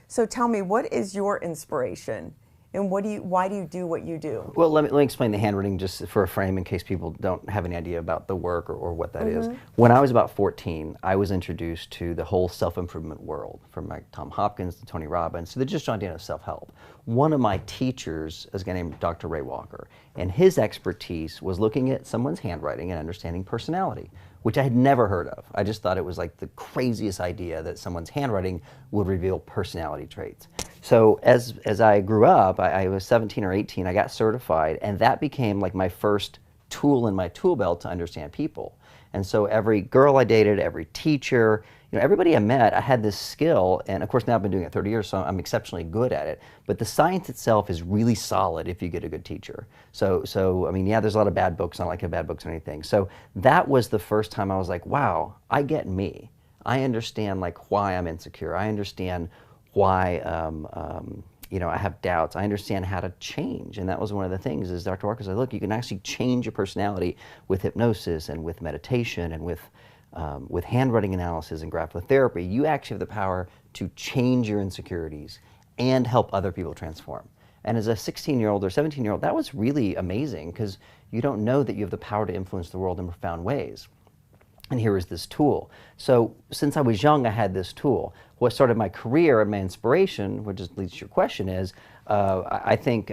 So tell me, what is your inspiration? And why do you do what you do? Well, let me explain the handwriting just for a frame in case people don't have any idea about the work or what that is. When I was about 14, I was introduced to the whole self-improvement world, from like Tom Hopkins to Tony Robbins to the just idea of self-help. One of my teachers is a guy named Dr. Ray Walker, and his expertise was looking at someone's handwriting and understanding personality, which I had never heard of. I just thought it was like the craziest idea that someone's handwriting would reveal personality traits. So as I grew up, I was 17 or 18, I got certified, and that became like my first tool in my tool belt to understand people. And so every girl I dated, every teacher, everybody I met, I had this skill, and of course now I've been doing it 30 years, so I'm exceptionally good at it. But the science itself is really solid if you get a good teacher. So I mean, yeah, there's a lot of bad books, I don't like bad books or anything. So that was the first time I was like, wow, I get me. I understand like why I'm insecure. I understand why I have doubts. I understand how to change, and that was one of the things. Is Dr. Walker said, look, you can actually change your personality with hypnosis and with meditation and with handwriting analysis and graphotherapy. You actually have the power to change your insecurities and help other people transform. And as a 16-year-old or 17-year-old, that was really amazing because you don't know that you have the power to influence the world in profound ways. And here is this tool. So since I was young, I had this tool. What started my career and my inspiration, which leads to your question, is I think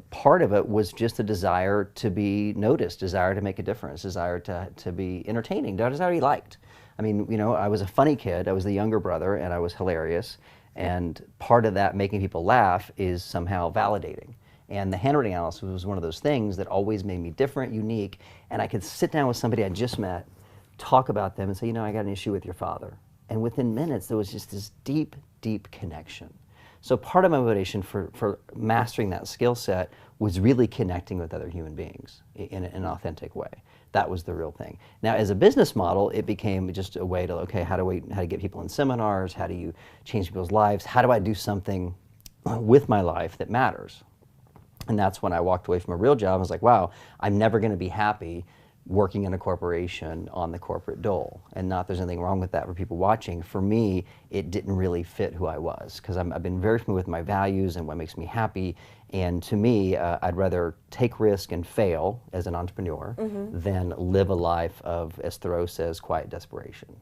part of it was just a desire to be noticed, desire to make a difference, desire to be entertaining, desire to be liked. I mean, I was a funny kid. I was the younger brother, and I was hilarious. And part of that making people laugh is somehow validating. And the handwriting analysis was one of those things that always made me different, unique, and I could sit down with somebody I just met, talk about them and say, I got an issue with your father. And within minutes, there was just this deep, deep connection. So part of my motivation for mastering that skill set was really connecting with other human beings in an authentic way. That was the real thing. Now, as a business model, it became just a way to, okay, how to get people in seminars? How do you change people's lives? How do I do something with my life that matters? And that's when I walked away from a real job. I was like, wow, I'm never going to be happy working in a corporation on the corporate dole. And not there's anything wrong with that for people watching. For me, it didn't really fit who I was, because I've been very familiar with my values and what makes me happy. And to me, I'd rather take risk and fail as an entrepreneur than live a life of, as Thoreau says, quiet desperation.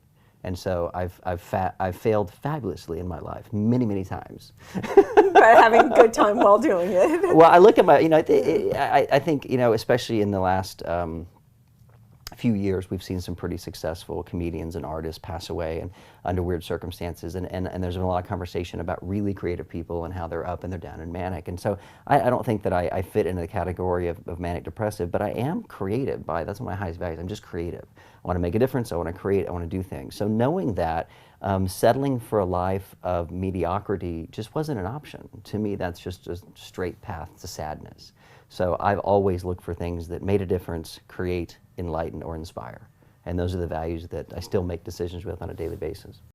And so I've failed fabulously in my life many, many times. But having a good time while doing it. Well, I look at my, I think, especially in the last few years, we've seen some pretty successful comedians and artists pass away and under weird circumstances, and there's been a lot of conversation about really creative people and how they're up and they're down and manic. And so I don't think that I fit into the category of manic depressive, but I am creative. That's one of my highest values. I'm just creative. I want to make a difference. I want to create. I want to do things. So knowing that, settling for a life of mediocrity just wasn't an option. To me, that's just a straight path to sadness. So I've always looked for things that made a difference, create, enlighten, or inspire. And those are the values that I still make decisions with on a daily basis.